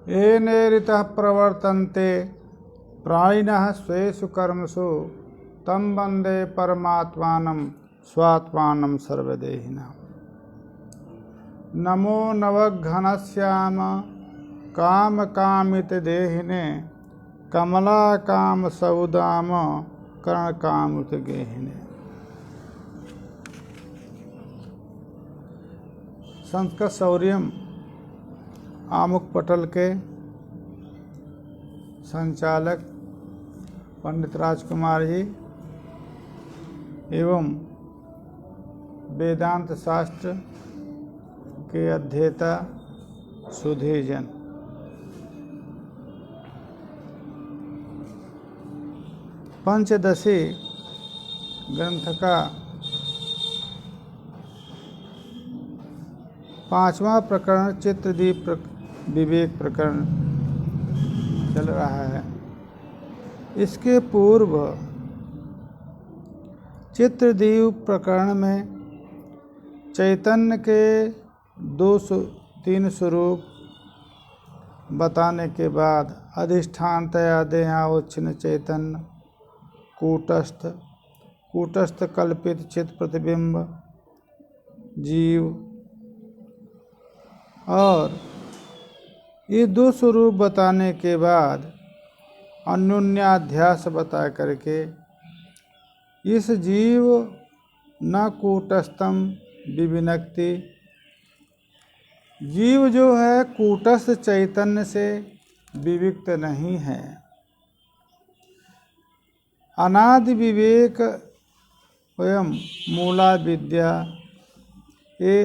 येनेरितः प्रवर्तन्ते प्राणिनः स्वेषु कर्मसु तं वन्दे परमात्मानं स्वात्मानं सर्वदेहिनः। नमो नवघनश्याम कामकामितदेहिने कमलाकामसौदाम कर्णकामुतगेहिने। संस्कृत शौर्यम आमुख पटल के संचालक पंडित राजकुमार जी एवं वेदांत शास्त्र के अध्येता सुधीजन, पंचदशी ग्रंथ का 5वां प्रकरण चित्रदीप विवेक प्रकरण चल रहा है। इसके पूर्व चित्रदीप प्रकरण में चैतन्य के 3 स्वरूप बताने के बाद अधिष्ठानतया देहावच्छिन्न चैतन्य, कूटस्थ कल्पित चित्त प्रतिबिंब जीव और ये 2 स्वरूप बताने के बाद अन्योन्याध्यास बता करके इस जीव न कूटस्थम विविनक्ति, जीव जो है कूटस्थ चैतन्य से विविक्त नहीं है। अनादि विवेक वयम मूला विद्या, ये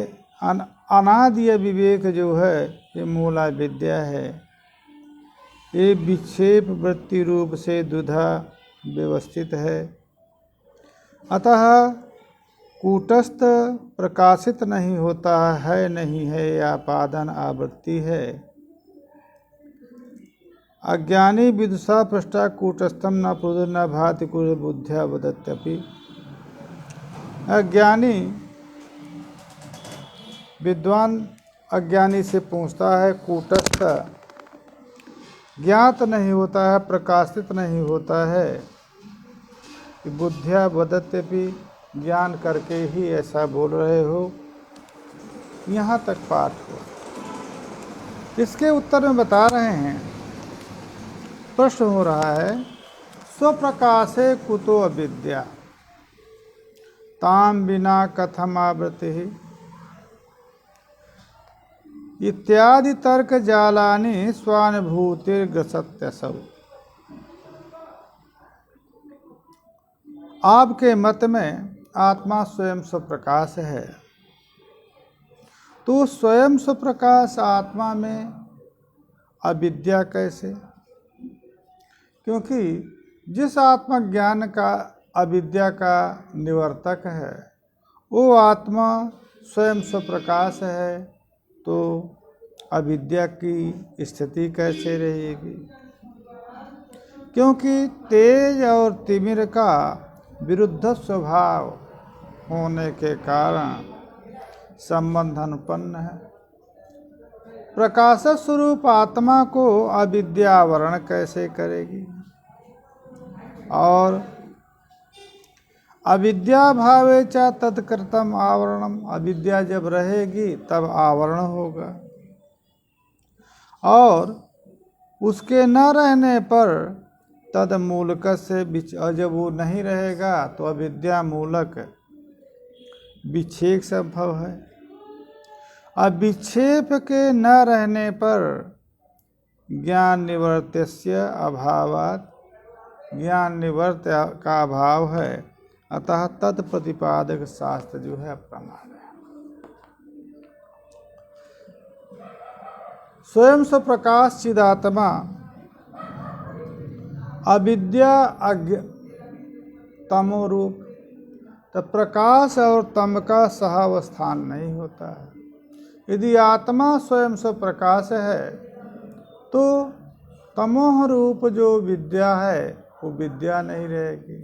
अनादि विवेक जो है ये मूला विद्या है। ये विक्षेप वृत्ति रूप से द्विधा व्यवस्थित है। अतः कूटस्थ प्रकाशित नहीं होता है, नहीं है, या पादन आवृत्ति है। अज्ञानी विदुषा पृष्ठा कूटस्थम न पुरुष न भाति कुर बुद्ध्या वदत्यपि। अज्ञानी विद्वान अज्ञानी से पूछता है, कूटस्थ ज्ञात नहीं होता है, प्रकाशित नहीं होता है, कि बुद्धिया वदत्यपि, ज्ञान करके ही ऐसा बोल रहे हो। यहाँ तक पाठ हो। इसके उत्तर में बता रहे हैं, प्रश्न हो रहा है, स्वप्रकाशे कुतो अविद्या ताम बिना कथमावृति इत्यादि तर्क जालानि स्वानुभूतिर्ग्रसत्यसौ। आपके मत में आत्मा स्वयं स्वप्रकाश है, तो स्वयं स्वप्रकाश आत्मा में अविद्या कैसे? क्योंकि जिस आत्मा ज्ञान का अविद्या का निवर्तक है वो आत्मा स्वयं स्वप्रकाश है, तो अविद्या की स्थिति कैसे रहेगी? क्योंकि तेज और तिमिर का विरुद्ध स्वभाव होने के कारण संबंध अनुपन्न है। प्रकाश स्वरूप आत्मा को अविद्या आवरण कैसे करेगी? और अविद्या भावे च तत्कृतम आवरणम, अविद्या जब रहेगी तब आवरण होगा, और उसके न रहने पर तद मूलक से जब वो नहीं रहेगा तो अविद्या मूलक विक्षेप संभव है। अब विक्षेप के न रहने पर ज्ञान निवर्त्यस्य अभावात्, ज्ञान निवर्त्य का अभाव है, अतः तत्प्रतिपादक शास्त्र जो है प्रमाण है। स्वयं स्वप्रकाश चिदात्मा अविद्या तमो रूप, तो प्रकाश और तम का सहावस्थान नहीं होता है। यदि आत्मा स्वयं स्वप्रकाश है तो तमोह रूप जो विद्या है वो विद्या नहीं रहेगी।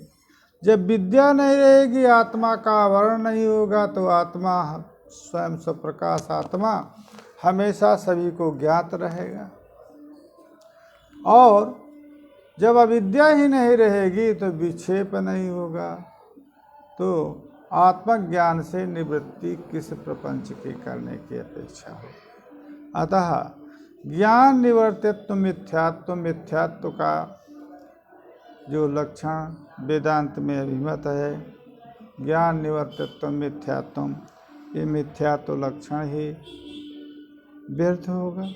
जब विद्या नहीं रहेगी, आत्मा का आवरण नहीं होगा, तो आत्मा स्वयं स्वप्रकाश आत्मा हमेशा सभी को ज्ञात रहेगा। और जब अविद्या ही नहीं रहेगी तो विक्षेप नहीं होगा, तो आत्मज्ञान से निवृत्ति किस प्रपंच की करने की अपेक्षा हो। अतः ज्ञान निवर्तित्व मिथ्यात्व, मिथ्यात्व का जो लक्षण वेदांत में अभिमत है, ज्ञान निवर्तित्व मिथ्यात्व, ये मिथ्यात्व लक्षण ही व्यर्थ होगा।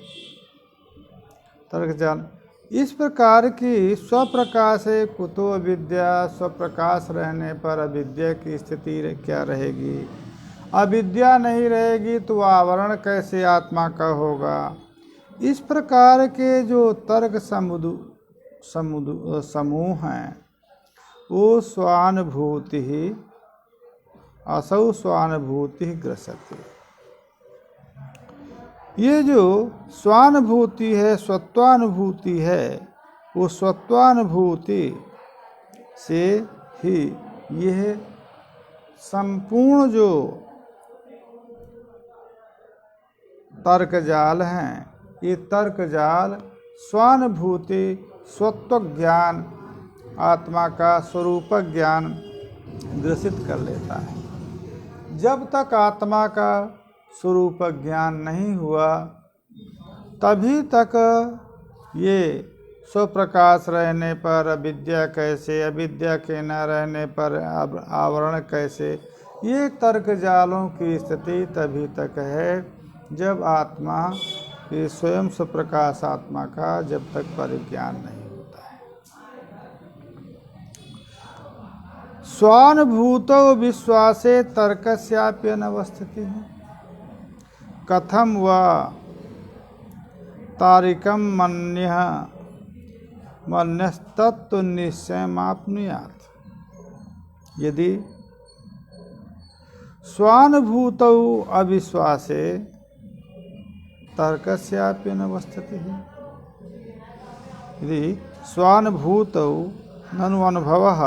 तर्क जान इस प्रकार की स्वप्रकाश कुतो अविद्या, स्वप्रकाश रहने पर अविद्या की स्थिति क्या रहेगी। अविद्या नहीं रहेगी तो आवरण कैसे आत्मा का होगा। इस प्रकार के जो तर्क समूह हैं वो स्वानुभूति ही असौ स्वानुभूति ग्रसते। ये जो स्वानुभूति है, स्वत्वानुभूति है, वो स्वत्वानुभूति से ही यह संपूर्ण जो तर्क जाल हैं, ये तर्क जाल स्वानुभूति, स्वत्व ज्ञान, आत्मा का स्वरूप ज्ञान ग्रसित कर लेता है। जब तक आत्मा का स्वरूप ज्ञान नहीं हुआ तभी तक ये स्वप्रकाश रहने पर अविद्या कैसे, अविद्या के न रहने पर आवरण कैसे, ये तर्क जालों की स्थिति तभी तक है जब आत्मा ये स्वयं स्वप्रकाश आत्मा का जब तक परिज्ञान नहीं होता है। स्वानुभूतो विश्वासे तर्कस्याप्यनवस्थिति है। कथम व तारिकम मन्यस्तत्व निश्चयमाप्नुयात्। यदि स्वानुभूतौ अविश्वासे तर्कस्याप्यनवस्थिति है। यदि स्वानुभूतौ ननु अनुभवः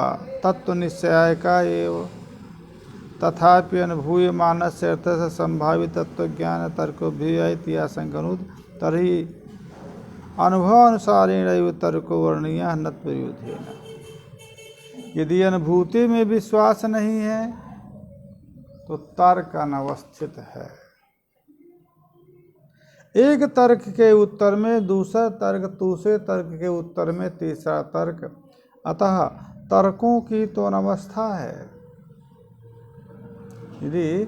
तत्वनिश्चयायका एव तथापि अनुभूयमानस्य अर्थस्य संभावित तत्वज्ञान तर्को भी आशंकनुत तर्हि अनुभवानुसारेण तर्को वर्णीयः न प्रयुध्येन। यदि अनुभूति में विश्वास नहीं है तो तर्क अनवस्थित है। एक तर्क के उत्तर में दूसरा तर्क, दूसरे तर्क के उत्तर में तीसरा तर्क, अतः तर्कों की तो अनवस्था है। यदि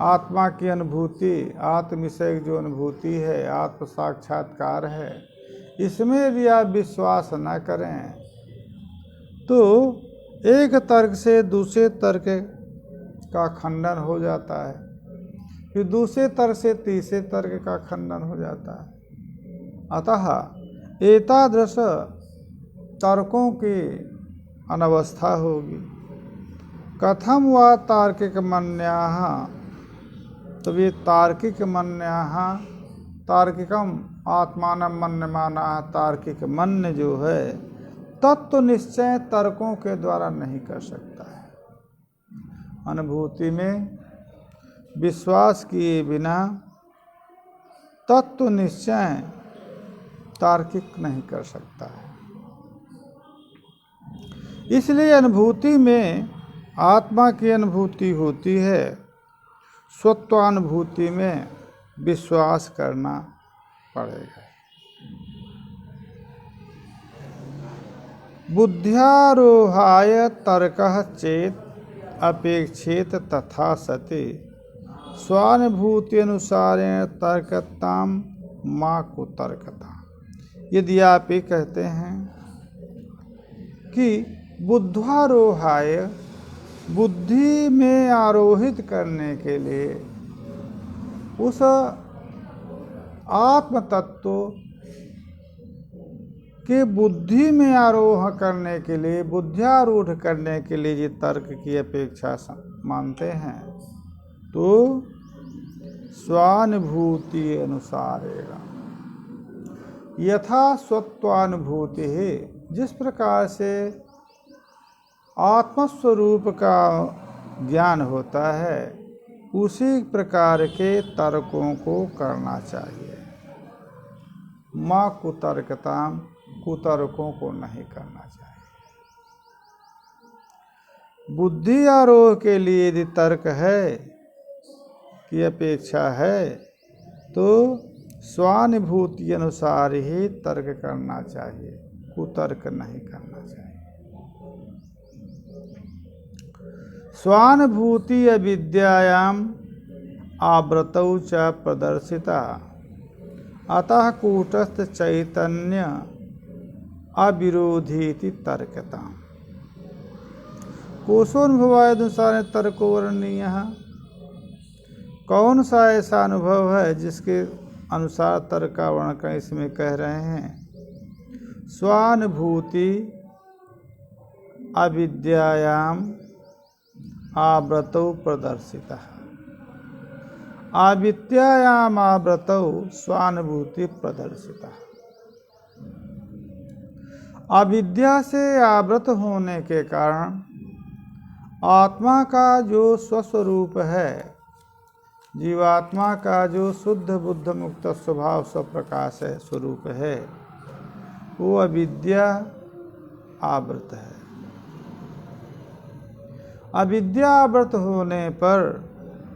आत्मा की अनुभूति, आत्मविषयक जो अनुभूति है, आत्म साक्षात्कार है, इसमें यदि आप विश्वास न करें तो एक तर्क से दूसरे तर्क का खंडन हो जाता है, फिर दूसरे तर्क से तीसरे तर्क का खंडन हो जाता है। अतः एतादृश तर्कों की अनवस्था होगी। कथम व तार्किक मन्याः, तो ये तार्किक मन्याः, तार्किकम आत्मानं मन्यमानाः, तार्किक मन्य जो है तत्व निश्चय तर्कों के द्वारा नहीं कर सकता है। अनुभूति में विश्वास किए बिना तत्व निश्चय तार्किक नहीं कर सकता है। इसलिए अनुभूति में आत्मा की अनुभूति होती है, स्वत्वानुभूति में विश्वास करना पड़ेगा। बुद्ध्यारोहाय तर्कः चेत अपेक्षेत तथा सति स्वानुभूति अनुसारेण तर्कताम मा कुतर्कता। यदि आप ये कहते हैं कि बुद्ध्यारोहाय, बुद्धि में आरोहित करने के लिए, उस आत्म तत्व के बुद्धि में आरोह करने के लिए, बुद्ध्यारूढ़ करने के लिए ये तर्क की अपेक्षा मानते हैं, तो स्वानुभूति अनुसारेण यथा स्वत्वानुभूति है, जिस प्रकार से आत्मस्वरूप का ज्ञान होता है उसी प्रकार के तर्कों को करना चाहिए। माँ कुतर्कताम, कुतर्कों को नहीं करना चाहिए। बुद्धि आरोह के लिए यदि तर्क है की अपेक्षा है तो स्वानुभूति अनुसार ही तर्क करना चाहिए, कुतर्क नहीं करना चाहिए। स्वानुभूति अविद्यायाम आवृतौ च प्रदर्शिता, अतः कूटस्थ चैतन्य अविरोधीति तर्कता। कोशोनुभवानुसार तर्को वर्णनीय। कौन सा ऐसा अनुभव है जिसके अनुसार तर्क का वर्णन इसमें कह रहे हैं? स्वानुभूति अविद्यायाम आवृतौ प्रदर्शिता, अविद्यायाम आवृतौ स्वानुभूति प्रदर्शिता। अविद्या से आवृत होने के कारण आत्मा का जो स्वस्वरूप है, जीवात्मा का जो शुद्ध बुद्ध मुक्त स्वभाव स्वप्रकाश है, स्वरूप है, वो अविद्या आवृत है। अविद्यावृत होने पर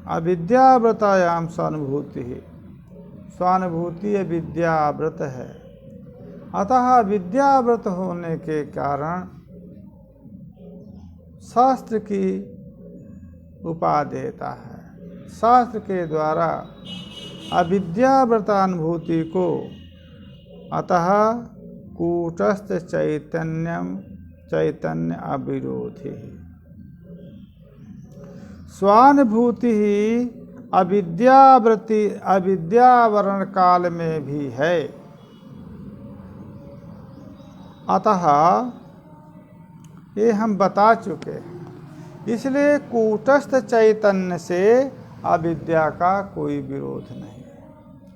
अविद्यावृतायाम स्वानुभूति, स्वानुभूति अविद्यावृत है। अतः अविद्यावृत होने के कारण शास्त्र की उपादेयता है। शास्त्र के द्वारा अविद्यावृतानुभूति को अतः कूटस्थ चैतन्य अविरोधी। स्वानुभूति ही अविद्यावरण काल में भी है। अतः ये हम बता चुके हैं। इसलिए कूटस्थ चैतन्य से अविद्या का कोई विरोध नहीं।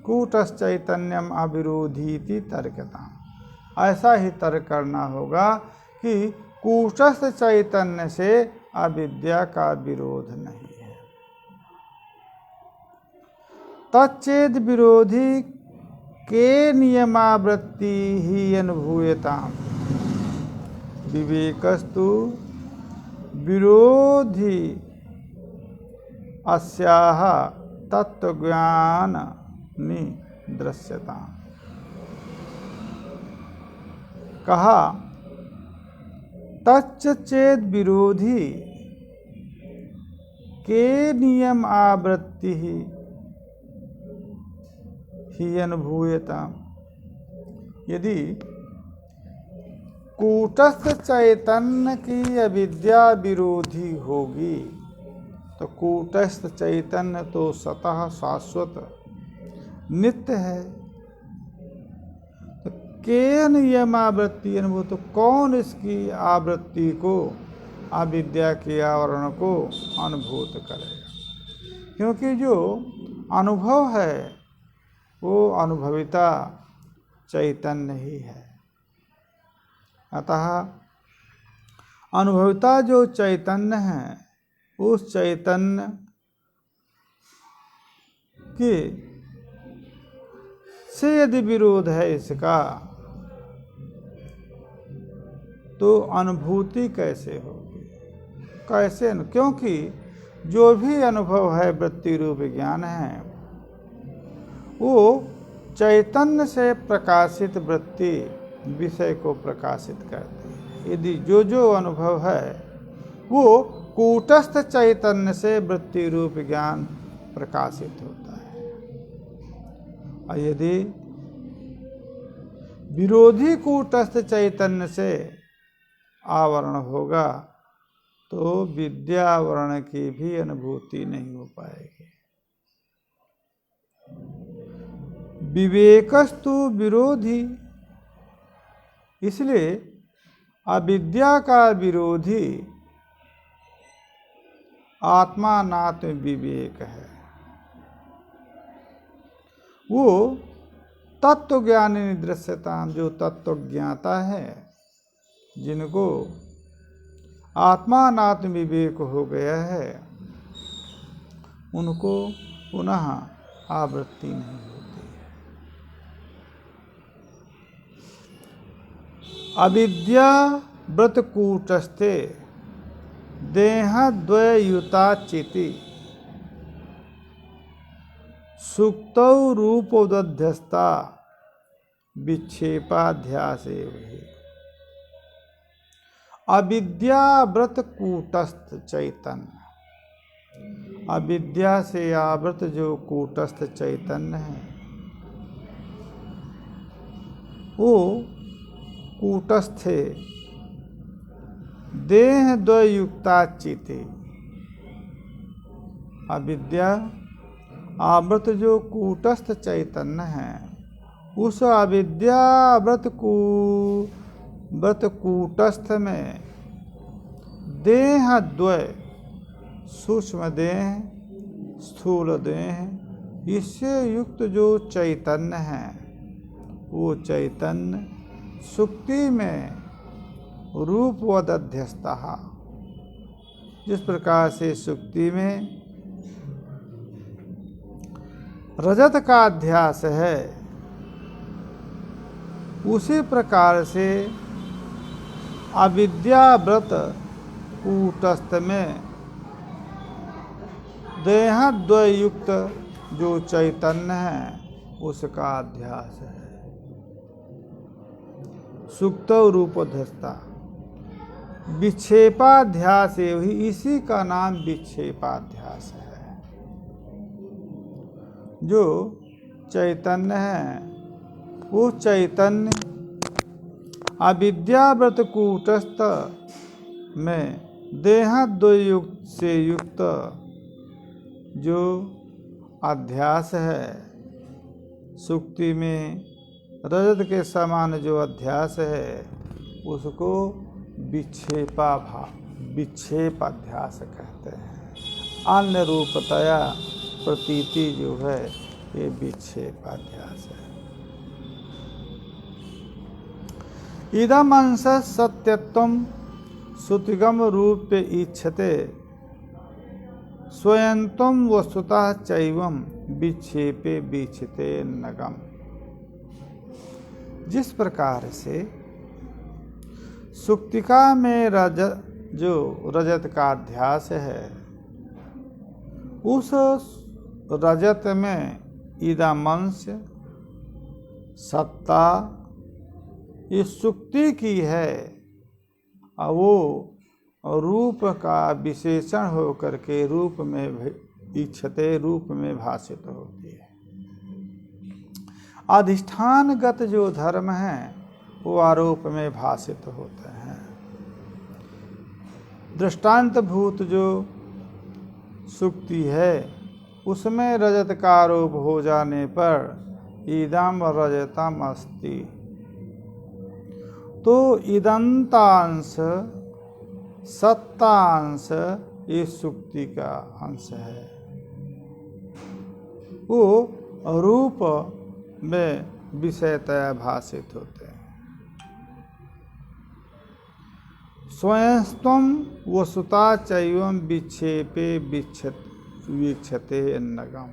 कूटस्थ चैतन्यम अविरोधीति तर्कता। ऐसा ही तर्क करना होगा कि कूटस्थ चैतन्य से अविद्या का विरोध नहीं है। तच्चेद विरोधी के नियमावृत्ति ही अनुभूयताम, विवेकस्तु विरोधी अस्याह तत्वज्ञान निदृश्यता। कहा तच्च चेद विरोधी के नियम आवृत्ति ही अनुभूयता। यदि कूटस्थ चैतन्य की अविद्या विरोधी होगी तो कूटस्थ चैतन्य तो स्वतः शाश्वत नित्य है। के नियमावृत्ति अनुभूत, तो कौन इसकी आवृत्ति को, अविद्या के आवरण को अनुभूत करेगा? क्योंकि जो अनुभव है वो अनुभविता चैतन्य ही है। अतः अनुभविता जो चैतन्य है, उस चैतन्य के से यदि विरोध है इसका, तो अनुभूति कैसे होगी? कैसे? क्योंकि जो भी अनुभव है वृत्ति रूप ज्ञान है, वो चैतन्य से प्रकाशित वृत्ति विषय को प्रकाशित करती है। यदि जो अनुभव है वो कूटस्थ चैतन्य से वृत्ति रूप ज्ञान प्रकाशित होता है, और यदि विरोधी कूटस्थ चैतन्य से आवरण होगा तो विद्यावरण की भी अनुभूति नहीं हो पाएगी। विवेकस्तु विरोधी, इसलिए अविद्या का विरोधी आत्मानात्म विवेक है। वो तत्व ज्ञान निदृश्यता, जो तत्व ज्ञाता है, जिनको आत्मानात्म विवेक हो गया है, उनको पुनः आवृत्ति नहीं होती है। अविद्या व्रतकूटस्थे देहद्वययुता चिति सुक्तौ रूपोदध्यस्ता विक्षेपाध्यासे वही। अविद्या व्रतकूटस्थ चैतन्य, अविद्या से आवृत जो कूटस्थ चैतन्य है वो कूटस्थ है। देह द्वयुक्ता चिति, अविद्या आवृत जो कूटस्थ चैतन्य है उस अविद्या व्रत कूटस्थ में देह द्वय, सूक्ष्म देह स्थूल देह, इससे युक्त जो चैतन्य है वो चैतन्य सुक्ति में रूपवदध्यस्ता, जिस प्रकार से सुक्ति में रजत का अध्यास है उसी प्रकार से अविद्याव्रत कूटस्थ में देहद्वयुक्त जो चैतन्य है उसका अध्यास है। सुक्त रूपधस्ता विक्षेपाध्यास ही, इसी का नाम विक्षेपाध्यास है। जो चैतन्य है वो चैतन्य अविद्याव्रत कूटस्थ में देहद्वयुक्त से युक्त जो अध्यास है, सुक्ति में रजत के समान जो अध्यास है उसको विक्षेप अध्यास कहते हैं। अन्य रूपतया प्रतीति जो है ये विक्षेप अध्यास है। इदम अंश सत्यत्वम श्रुतिगम रूप इच्छते स्वयंत्वम वस्तुतः चैवम विक्षेपे वीक्षिते नगम। जिस प्रकार से सुक्तिका में जो रजत का अध्यास है उस रजत में इदमंश सत्ता इस सुक्ति की है और वो रूप का विशेषण होकर के रूप में इच्छते, रूप में भाषित होती है। अधिष्ठानगत जो धर्म है वो आरोप में भाषित होते हैं। दृष्टांत भूत जो सुक्ति है उसमें रजत का आरोप हो जाने पर इदम रजतम अस्ति, तो इदंतांश सत्तांश इस सुक्ति का अंश है। वो रूप में विषयतया भाषित होते हैं। स्वयंस्त्वं वस्तुता चैवं विक्षेपे वीक्षते नगम।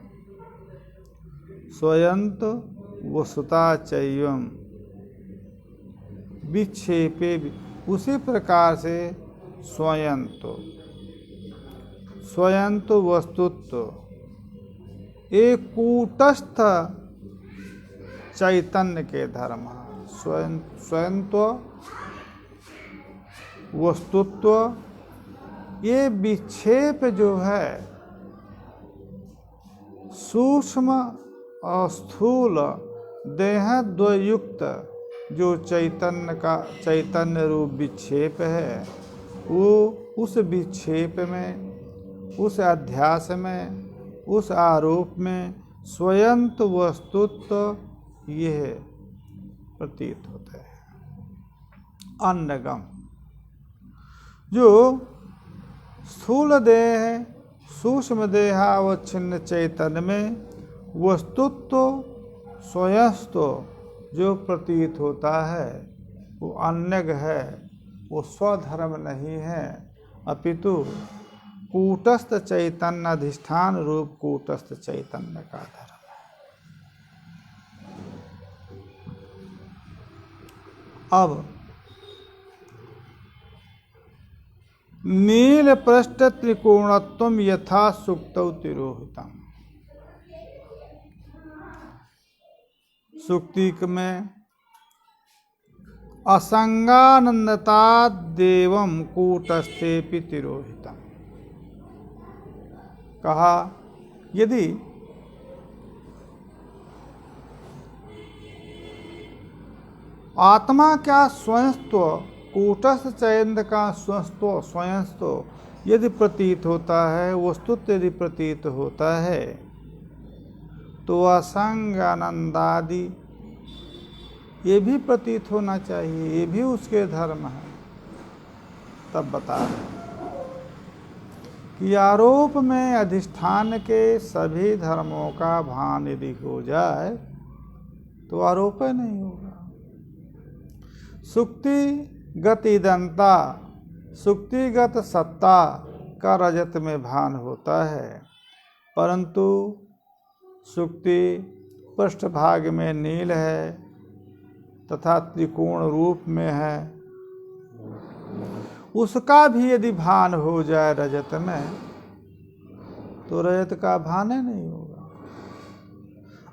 स्वयंत वस्तुता चैवं विक्षेपे, उसी प्रकार से स्वयंत वस्तुत्व एक कूटस्थ चैतन्य के धर्म, स्वयंत्व वस्तुत्व, ये विक्षेप जो है सूक्ष्म और स्थूल देहद्वयुक्त जो चैतन्य रूप विक्षेप है वो उस विक्षेप में, उस अध्यास में, उस आरोप में स्वयंत वस्तुत्व यह प्रतीत होता है। अन्नगम जो स्थूल देह है, सूक्ष्म देहावच्छिन्न चैतन्य में वस्तुत्व स्वयंत्व जो प्रतीत होता है वो अन्यग है, वो स्वधर्म नहीं है, अपितु कूटस्थ चैतन्य अधिष्ठान रूप कूटस्थ चैतन्य का धर्म है। अब नील पृष्ठ त्रिकोणत्वम यथा सुक्तौ तिरोहितम। सुक्ति में असंगानंदता देवम कूटस्थेपि तिरोहितम कहा, यदि आत्मा क्या स्वयंस्व कूटस्थ चयन का स्वयंस्व यदि प्रतीत होता है, वस्तुतः यदि प्रतीत होता है, तो असंग आनंदादि ये भी प्रतीत होना चाहिए, ये भी उसके धर्म है। तब बता रहे कि आरोप में अधिष्ठान के सभी धर्मों का भान यदि हो जाए तो आरोप ही नहीं होगा। सुक्तिगत ईदंता, सुक्तिगत सत्ता का रजत में भान होता है, परंतु सुक्ति पृष्ठभाग में नील है तथा त्रिकोण रूप में है, उसका भी यदि भान हो जाए रजत में तो रजत का भान नहीं होगा।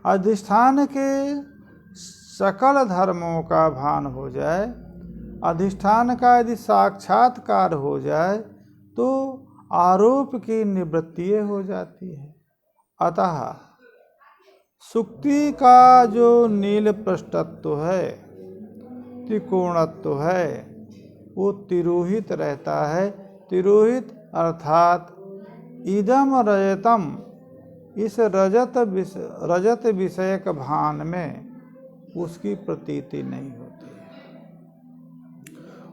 अधिष्ठान के सकल धर्मों का भान हो जाए, अधिष्ठान का यदि साक्षात्कार हो जाए तो आरोप की निवृत्ति हो जाती है। अतः सुक्ति का जो नील पृष्ठत्व है, त्रिकोणत्व है, वो तिरोहित रहता है। तिरोहित अर्थात इदम रजतम, इस रजत विषयक भान में उसकी प्रतीति नहीं होती है।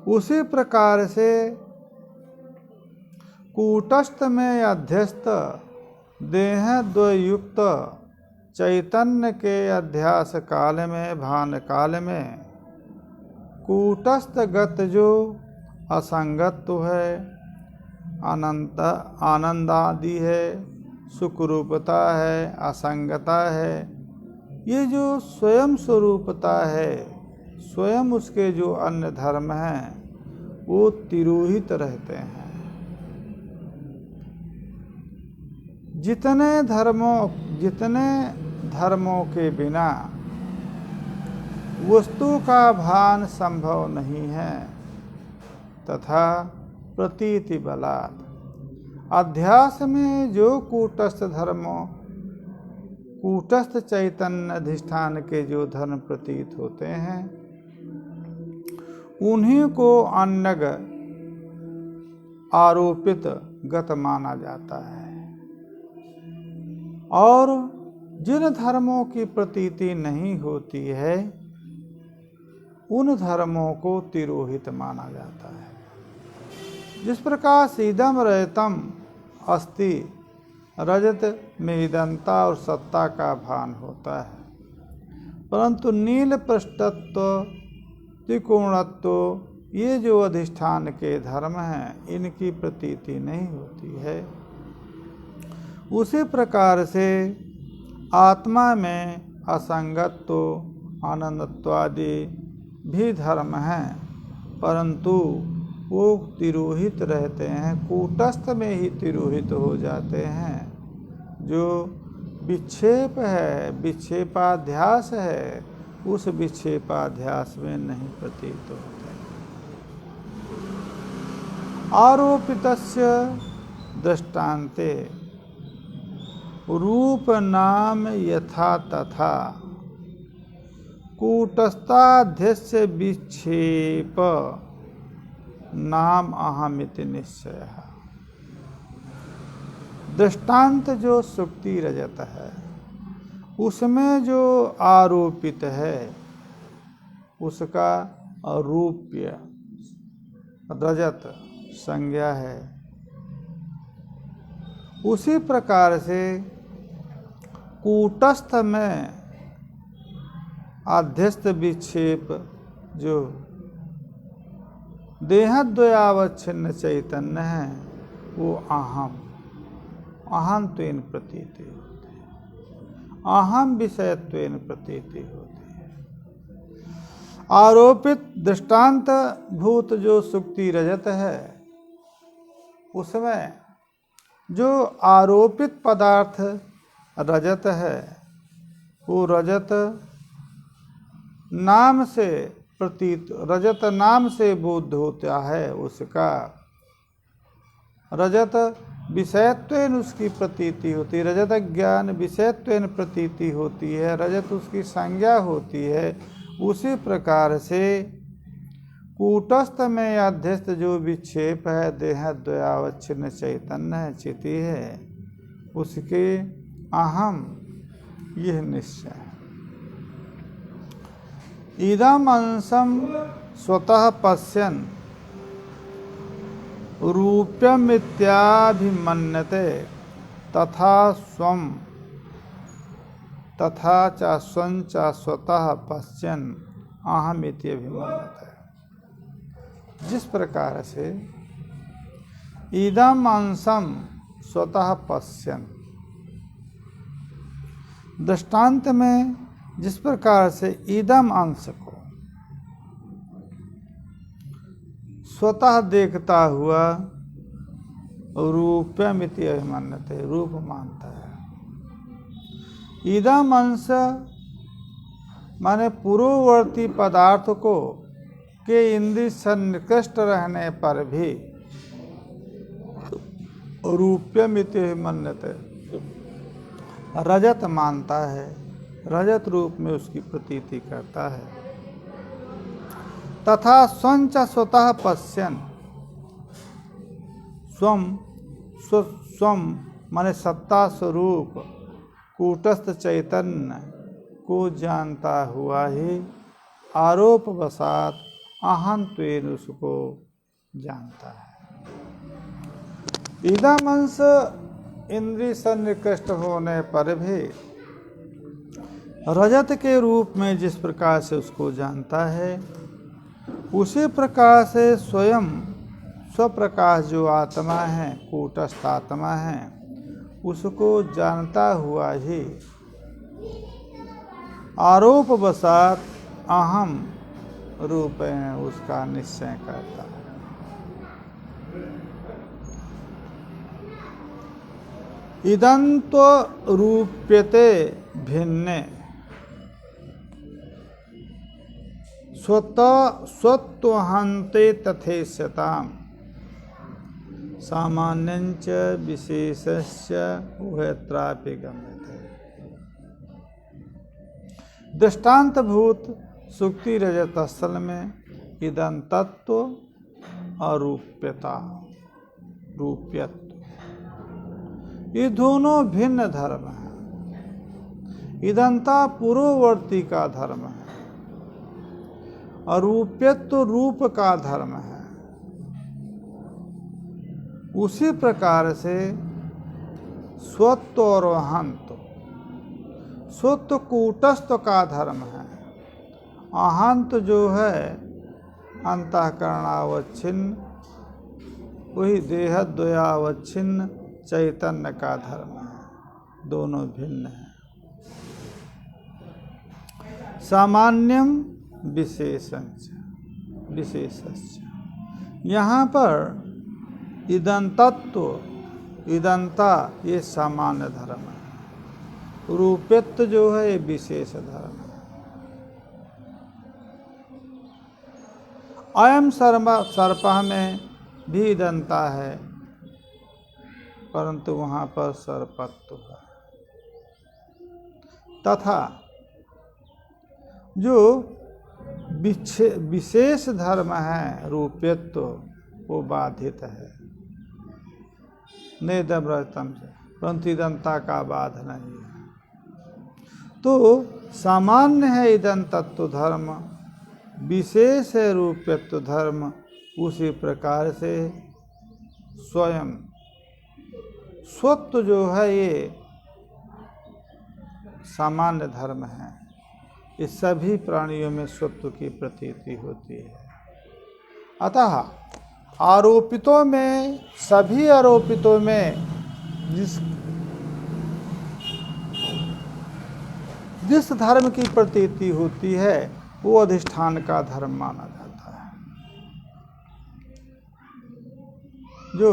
उसी प्रकार से कूटस्थ में अध्यस्त देहद्वयुक्त चैतन्य के अध्यास काल में, भान काल में कूटस्थगत जो असंगत्व है, अनंत आनंदादि है, सुखरूपता है, असंगता है, ये जो स्वयं स्वरूपता है, स्वयं उसके जो अन्य धर्म हैं वो तिरोहित रहते हैं। जितने धर्मों के बिना वस्तु का भान संभव नहीं है, तथा प्रतीति बलात् अध्यास में जो कूटस्थ चैतन्य अधिष्ठान के जो धर्म प्रतीत होते हैं, उन्हीं को अन्यग आरोपित गत माना जाता है, और जिन धर्मों की प्रतीति नहीं होती है उन धर्मों को तिरोहित माना जाता है। जिस प्रकार सीदम रजतम अस्ति, रजत में ईदंता और सत्ता का भान होता है, परंतु नील पृष्ठत्व त्रिकोणत्व ये जो अधिष्ठान के धर्म हैं इनकी प्रतीति नहीं होती है। उसी प्रकार से आत्मा में असंगत्व आनंदत्वादि भी धर्म हैं, परंतु वो तिरोहित रहते हैं, कूटस्थ में ही तिरोहित हो जाते हैं। जो विक्षेप है, विक्षेपाध्यास है, उस विक्षेपाध्यास में नहीं प्रतीत होते। आरोपितस्य दृष्टान्ते रूप नाम यथा तथा कूटस्थाध्यस्य विक्षेप नाम अहमिति निश्चय। दृष्टांत जो सुक्ति रजत है, उसमें जो आरोपित है उसका रूप्य रजत संज्ञा है। उसी प्रकार से कूटस्थ में अध्यस्त विक्षेप जो देहद्वयावच्छिन्न चैतन्य है वो अहम त्वेन प्रतीति होते हैं, अहम विषयत्वेन प्रतीति होती है। आरोपित दृष्टांत भूत जो सुक्ति रजत है उसमें जो आरोपित पदार्थ रजत है, वो रजत नाम से प्रतीत, रजत नाम से बोध होता है उसका। रजत विषयत्वेन उसकी प्रतीति होती है, रजत ज्ञान विषयत्वेन प्रतीति होती है, रजत उसकी संज्ञा होती है। उसी प्रकार से कूटस्थ में अध्यस्त जो विक्षेप है, देहद्वयावच्छिन्न चैतन्य है, चिति है, उसके अहम यह निश्चय है। इदम अंशम स्वतः पश्यन् रूप्यमित्याभिमन्यते तथा स्वं तथा च स्वं च स्वतः पश्यन् अहमिति अभिमन्यते। जिस प्रकार से इदम अंशम स्वतः पश्यन्, दृष्टांत में जिस प्रकार से इदम अंश को स्वतः देखता हुआ रूप्यमिति अभिमन्यते, रूप मानता है। इदम अंश माने पूर्ववर्ती पदार्थ को के इंद्रिय सन्निकृष्ट रहने पर भी रूप्यमिति अभिमन्यते, रजत मानता है, रजत रूप में उसकी प्रतीति करता है। तथा स्वं च स्वतः पश्यन्, स्वं माने सत्ता स्वरूप कूटस्थ चैतन्य को जानता हुआ ही आरोप वसात अहंत्वेन उसको जानता है। इदम अंश इंद्रिय सन्निकृष्ट होने पर भी रजत के रूप में जिस प्रकार से उसको जानता है, उसी प्रकार से स्वयं स्वप्रकाश जो आत्मा है, कूटस्थ आत्मा है, उसको जानता हुआ ही आरोप वसात अहम रूप में उसका निश्चय करता है। इदंत्व रूप्यते भिन्ने स्वत्वहन्ते तथेष्यताम् सामान्यञ्च विशेषश्च उभयत्रापि गम्यते। दृष्टान्तभूत सुक्ति रजत स्थल में इदं तत्व अरूप्यता, रूप्यत्व, ये दोनों भिन्न धर्म हैं। इदंता पूर्ववर्ती का धर्म है, अरूप्यत्व रूप का धर्म है। उसी प्रकार से स्वत्व और अहंत्व, स्वत्व कूटस्थ का धर्म है, अहंत जो है अंतःकरणावच्छिन्न, वही देहद्वयावच्छिन्न चैतन्य का धर्म है। दोनों भिन्न है। सामान्यम विशेषंच, यहाँ पर इदंतत्व, इदंता ये सामान्य धर्म है, रूपत्व जो है ये विशेष धर्म है। अयम सर्पः में भी इदंता है, परंतु वहाँ पर सर्पत्व है। तथा जो विशेष धर्म है रूप्यत्व, वो बाधित है नेदम रजतम से, परंतु इदंता का बाध नहीं है। तो सामान्य है इदंतत्व धर्म, विशेष है रूप्यत्व धर्म। उसी प्रकार से स्वयं स्वत्व जो है ये सामान्य धर्म है। ये सभी प्राणियों में स्वत्व की प्रतीति होती है। अतः आरोपितों में, सभी आरोपितों में जिस धर्म की प्रतीति होती है, वो अधिष्ठान का धर्म माना जाता है। जो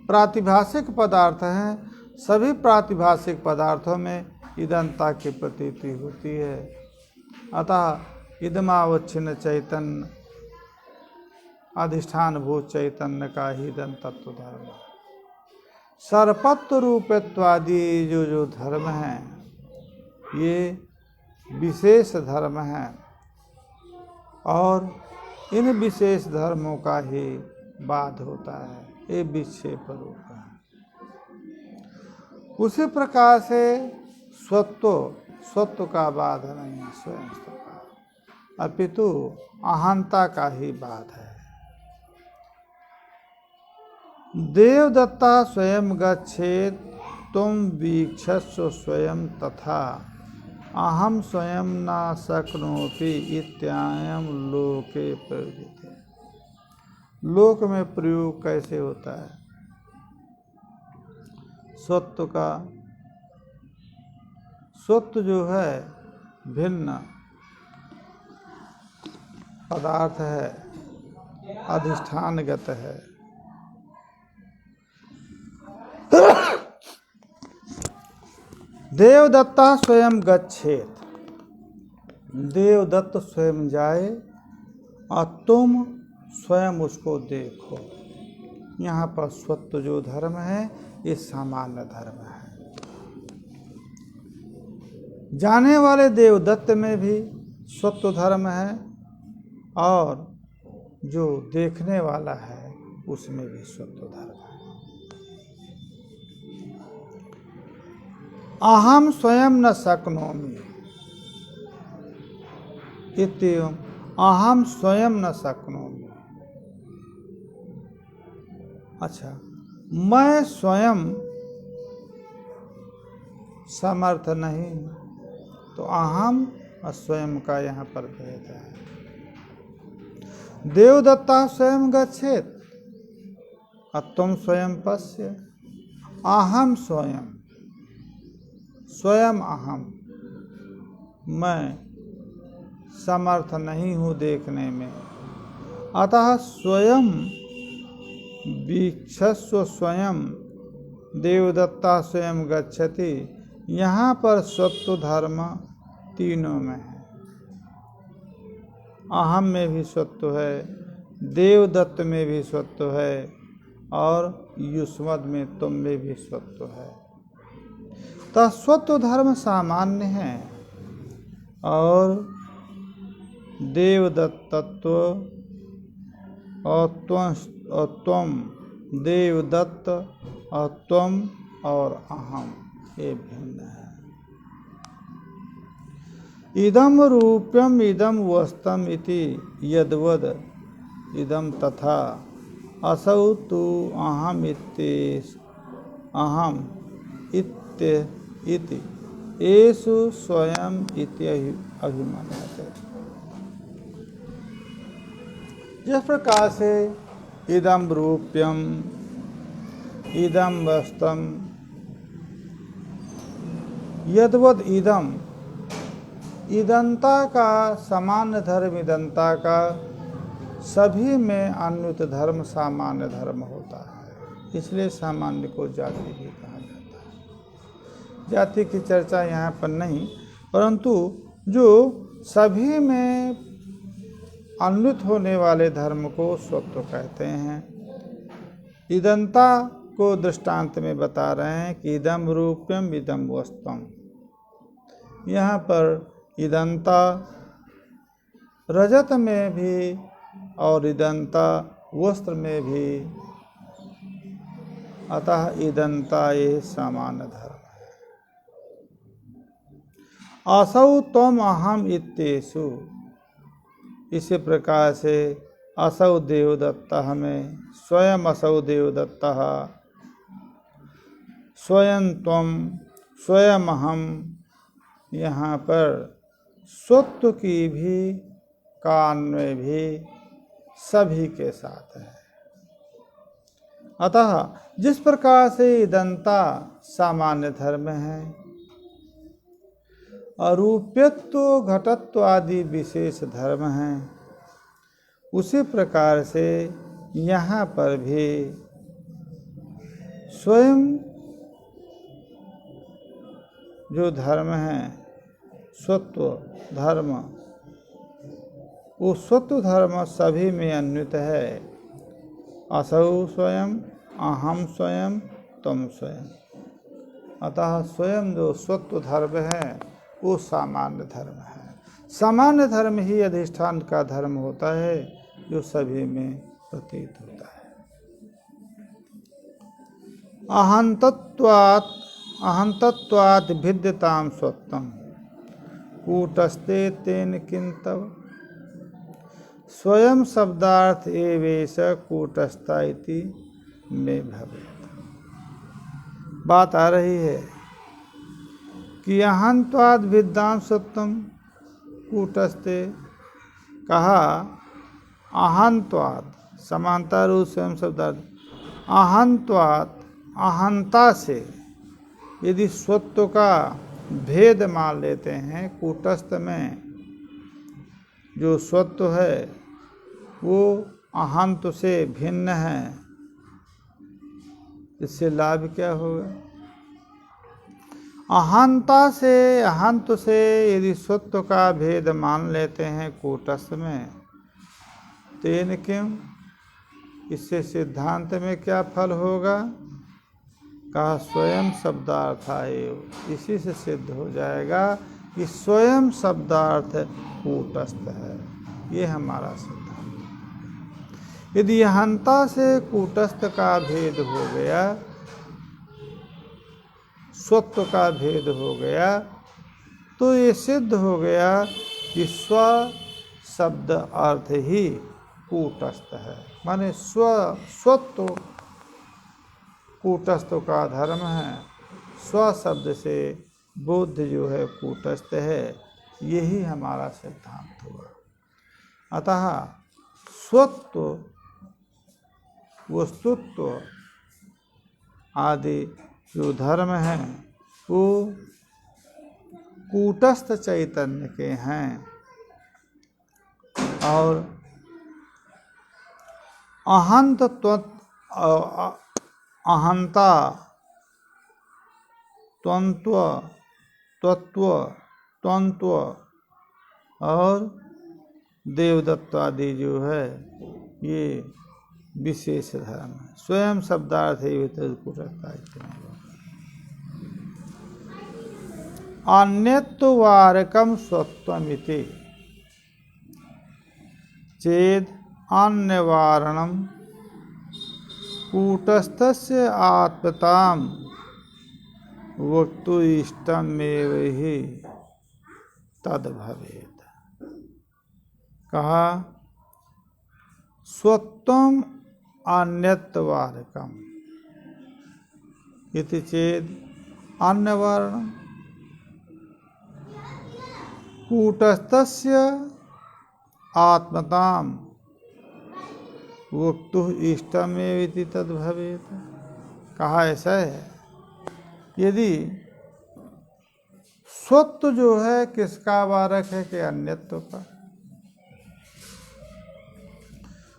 प्रातिभाषिक पदार्थ हैं, सभी प्रातिभाषिक पदार्थों में इदंता की प्रतीति होती है। अतः इदमावच्छिन्न चैतन्य अधिष्ठान भूत चैतन्य का ही इदंतत्व धर्म है। सर्वत्र रूपत्वादि जो धर्म हैं ये विशेष धर्म हैं और इन विशेष धर्मों का ही बाध होता है, ये विक्षेप रूप है। उसी प्रकार से स्वत्व का बाध नहीं है स्वयं का, अपितु अहंता का ही बाध है। देवदत्ता स्वयं गच्छेत तुम वीक्षस्व स्वयं तथा अहम स्वयं न शक्नोपि इत्यायम लोके प्रयुज्यते। लोक में प्रयोग कैसे होता है? स्वत्व जो है भिन्न पदार्थ है, अधिष्ठानगत है। देवदत्ता स्वयं गच्छेत, देवदत्त स्वयं जाए और तुम स्वयं उसको देखो। यहाँ पर स्वत्व जो धर्म है ये सामान्य धर्म है। जाने वाले देवदत्त में भी स्वत्व धर्म है और जो देखने वाला है उसमें भी स्वत्व धर्म है। अहम स्वयं न शक्नोमि इत्येवम् अहम स्वयं न शक्नोमि। अच्छा, मैं स्वयं समर्थ नहीं हूँ, तो अहम और स्वयं का यहाँ पर भेद है। देवदत्ता स्वयं गच्छेत और तुम स्वयं पश्य। अहम स्वयं, स्वयं अहम, मैं समर्थ नहीं हूँ देखने में, अतः स्वयं वीक्षस्व स्वयं देवदत्ता स्वयं गच्छति। यहाँ पर स्वत्व धर्म तीनों में है। अहम में भी स्वत्व है, देवदत्त में भी स्वत्व है और युष्मद् में तुम में भी स्वत्व है। तो स्वत्व धर्म सामान्य है और देवदत्तत्व और त्वम, देवदत्त और त्वम और अहम ये भिन्न है। इदम रूप्यम इदम वस्तम इति यद्वद इदम तथा असौ तु अहम इत्येष अहम इति एषु स्वयं इति अभिमन्यते। जिस प्रकार से इदम रूप्यम इदम वस्तम यद्वद इदम, इदंता का सामान्य धर्म, इदंता का सभी में अन्वित धर्म सामान्य धर्म होता है, इसलिए सामान्य को जाति भी कहा जाता है। जाति की चर्चा यहाँ पर नहीं, परंतु जो सभी में अन्वित होने वाले धर्म को स्वत्व कहते हैं। इदंता को दृष्टांत में बता रहे हैं कि इदम रूप्यम इदम वस्तुम। यहाँ पर इदंता रजत में भी और इदंता वस्त्र में भी, अतः इदंता ये सामान्य धर्म है। असौ त्वम अहम इत्येषु, इसी प्रकार से असौ देवदत्तः में स्वयं असौ देवदत्तः, स्वयं त्वम, स्वयं अहम, यहाँ पर स्वत्व की भी का अन्वय भी सभी के साथ है। अतः जिस प्रकार से इदंता सामान्य धर्म है, अरूप्यत्व घटत्व आदि विशेष धर्म हैं, उसी प्रकार से यहाँ पर भी स्वयं जो धर्म है, स्वत्व धर्म, वो स्वत्व धर्म सभी में अन्वित है। असौ स्वयं, अहम स्वयं, तुम स्वयं। अतः स्वयं जो स्वत्व धर्म है वो सामान्य धर्म है। सामान्य धर्म ही अधिष्ठान का धर्म होता है जो सभी में प्रतीत होता है। अहंतत्वात् भिद्यताम स्वत्वम कूटस्थे तेन किंतव। स्वयं शब्दार्थ एवेश कूटस्था इति में भवेत्। बात आ रही है कि अहंत्वाद विद्याम सत्यम कूटस्थे, कहा अहंत्वाद समानता रूप स्वयं शब्दार्थ, अहंत्वाद अहंता से यदि स्वत्व का भेद मान लेते हैं, कूटस्थ में जो स्वत्व है वो अहंत से भिन्न है, इससे लाभ क्या होगा? अहंत से यदि स्वत्व का भेद मान लेते हैं कूटस्थ में, तेन किम, इससे सिद्धांत में क्या फल होगा? कहा स्वयं शब्दार्थ एव। इसी से सिद्ध हो जाएगा कि स्वयं शब्दार्थ कूटस्थ है। ये हमारा सिद्धांत। यदि अहंता से कूटस्थ का भेद हो गया, स्वत्व का भेद हो गया, तो ये सिद्ध हो गया कि स्व शब्द अर्थ ही कूटस्थ है। माने स्वत्व कूटस्थ का धर्म है, स्व शब्द से बुद्ध जो है कूटस्थ है। यही हमारा सिद्धांत हुआ। अतः स्वत्व वस्तुत्व आदि जो धर्म है वो कूटस्थ चैतन्य के हैं, और अहंता त्वंत्व तत्व त्वंत्व और देवदत्त आदि जो है ये विशेष धर्म है। स्वयं शब्दार्थ अन्यत्वारकम स्वत्वमिति चेद अन्यवारणम कूटस्थस्य आत्मताम वक्तु इष्टमेव ही तद भवेत्। कहा स्वत्वम अन्यत्वारकम इति चेद अन्यवारणम कूटस्थस्य आत्मताम वक्तु इष्टमेव इति तद भवेत्। कहा ऐसा है, यदि स्वत्व जो है किसका वारक है कि अन्यत्व का।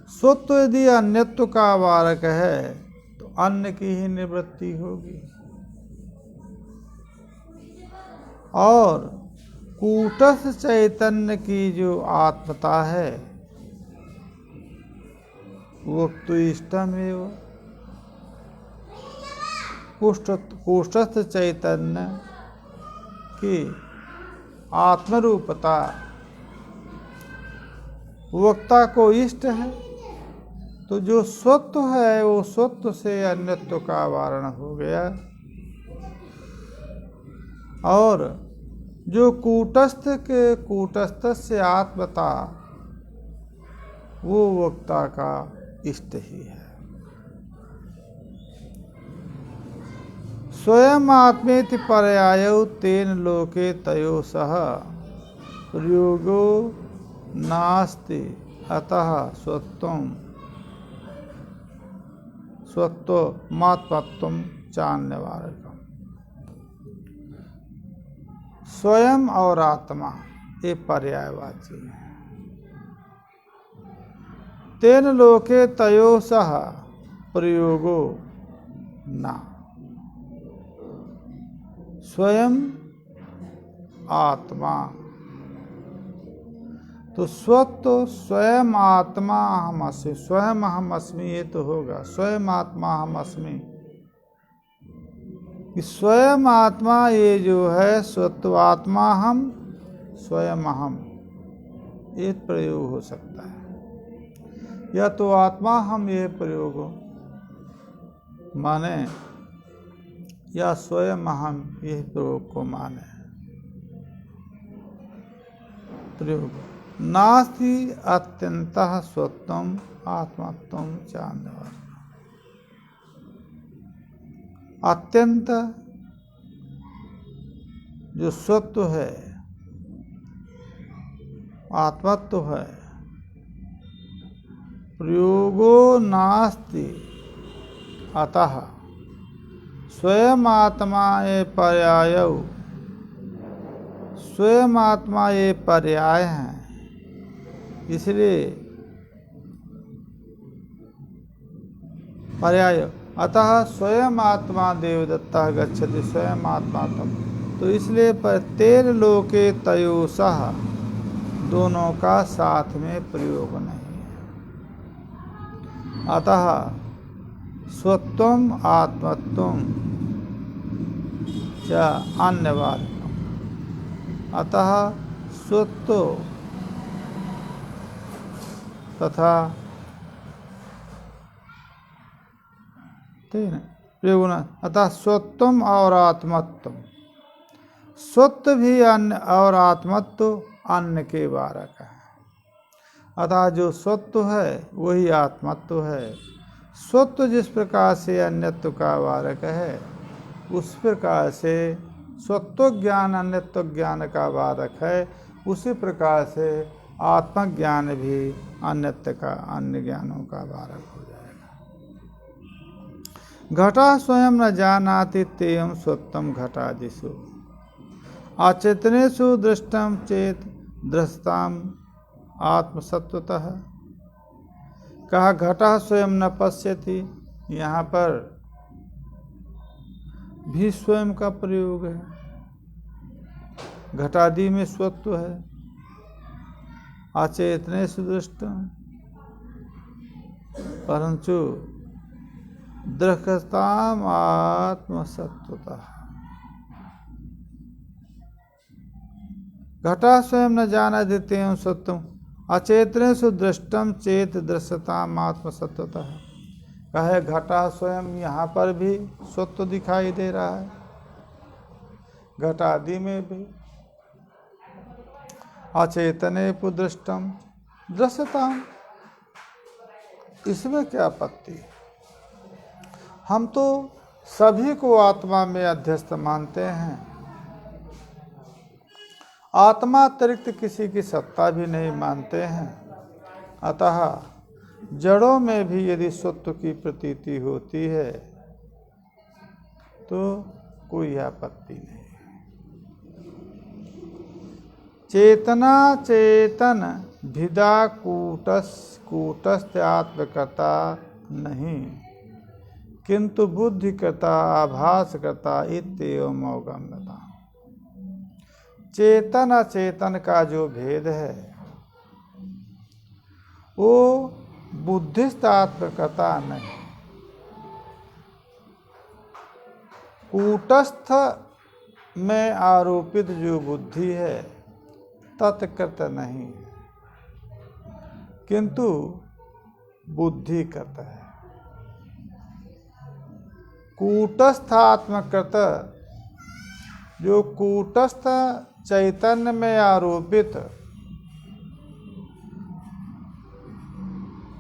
स्वत्व यदि अन्यत्व का वारक है तो अन्य की ही निवृत्ति होगी, और कूटस्थ चैतन्य की जो आत्मता है वक्तु इष्टमेव, कूटस्थ चैतन्य की आत्मरूपता वक्ता को इष्ट है। तो जो स्वत्व है वो स्वत्व से अन्यत्व का वारण हो गया, और जो कूटस्थ से आत्मता वो वक्ता का इष्ट ही है। स्वयं आत्मेति पर्यायो तेन लोके तयो सह प्रयोगो नास्ति अतः स्वत्वमात्मत्वं चान्यवारकम्। स्वयं और आत्मा ये पर्यायवाची है। तेन लोके तयो सह प्रयोगो, ना। स्वयं आत्मा, तो स्वतो स्वयं आत्मा अहम अस्मि, स्वयं अहम अस्मि ये तो होगा, स्वयं आत्मा अहम अस्मि। स्वयं आत्मा ये जो है स्वत्व आत्मा हम स्वयं अहम, ये प्रयोग हो सकता है। या तो आत्मा हम ये प्रयोग हो माने, या स्वयं अहम ये प्रयोग को माने प्रयोग। नास्ति अत्यंतः स्वत्वम आत्मत्वम चान्यवर। अत्यंत जो स्वत्व है, आत्मत्व है, प्रयोगो नास्ति अतः स्वयं आत्मा ये पर्याय, स्वयं आत्मा ये पर्याय हैं, इसलिए पर्याय। अतः स्वयं आत्मा देवदत्ता गच्छति स्वयं आत्मा तम, तो इसलिए तेर लोके तयोसह दोनों का साथ में प्रयोग नहीं है। अतः स्वत्वम आत्मत्वम च अन्यवाद। अतः स्वत्व तथा प्रयोग, अतः स्वत्वम और आत्मत्व, स्वत्व भी अन्य और आत्मत्व अन्य के वारक है। अतः जो स्वत्व है वही आत्मत्व है। स्वत्व जिस प्रकार से अन्यत्व का वारक है, उस प्रकार से स्वत्व ज्ञान अन्यत्व ज्ञान का वारक है, उसी प्रकार से आत्मज्ञान भी अन्यत्व का अन्य ज्ञानों का वारक हो जाएगा। घटा स्वयं न जानाति तेयं स्वत्वम घटादिषु अचेतनेषु दृष्टम चेत दृष्टाम आत्मसत्वतः। कहा घटा स्वयं न पश्यति, यहाँ पर भी स्वयं का प्रयोग है। घटादि में स्वत्व है। अचेतनेषु दृष्टम, परंतु दृष्टाम आत्मसत्वतः। घटा स्वयं न जानाति तेयं स्वत्वम अचेतनेषु दृष्टम चेत दृश्यताम आत्मसत्वतः। कहे घटा स्वयं, यहाँ पर भी स्वत्व दिखाई दे रहा है, घटादि में भी। अचेतने पुदृष्टम दृश्यताम, इसमें क्या आपत्ति? हम तो सभी को आत्मा में अध्यस्त मानते हैं। आत्मा अतिरिक्त किसी की सत्ता भी नहीं मानते हैं। अतः जड़ों में भी यदि स्वत्व की प्रतीति होती है तो कोई आपत्ति नहीं। चेतना चेतन भिदा कूटस्थ आत्मकर्ता नहीं, किंतु बुद्धि करता आभास करता इत्येवं अवगम्यता। चेतन अचेतन का जो भेद है वो बुद्धिस्थ आत्मकर्ता नहीं, कूटस्थ में आरोपित जो बुद्धि है तत्कृत नहीं, किंतु बुद्धि करता है। कूटस्थ आत्मकृत, जो कूटस्थ चैतन्य में आरोपित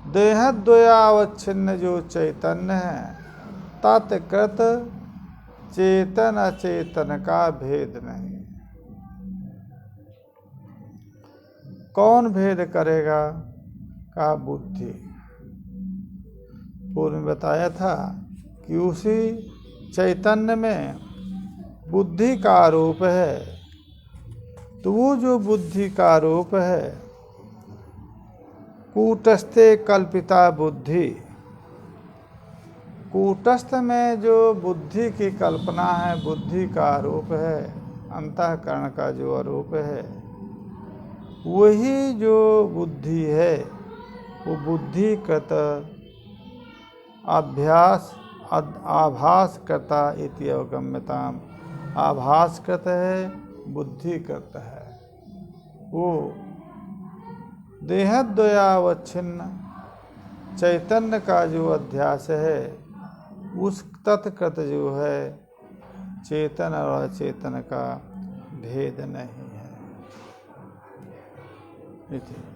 देहद्वयावच्छिन्न जो चैतन्य है, तत्कृत चेतन अचेतन का भेद नहीं। कौन भेद करेगा? का बुद्धि। पूर्व में बताया था कि उसी चैतन्य में बुद्धि का आरोप है, तो वो जो बुद्धि का आरोप है, कूटस्थे कल्पिता बुद्धि, कूटस्थ में जो बुद्धि की कल्पना है, बुद्धि का आरोप है, अंतःकरण का जो आरोप है, वही जो बुद्धि है वो बुद्धिकृत अभ्यास आभासकृता इति अवगम्यताम। आभासकृत है, बुद्धिकृत है। वो देहद्वयावच्छिन्न चैतन्य का जो अध्यास है, उस तत्कृत जो है चेतन और अचेतन का भेद नहीं है।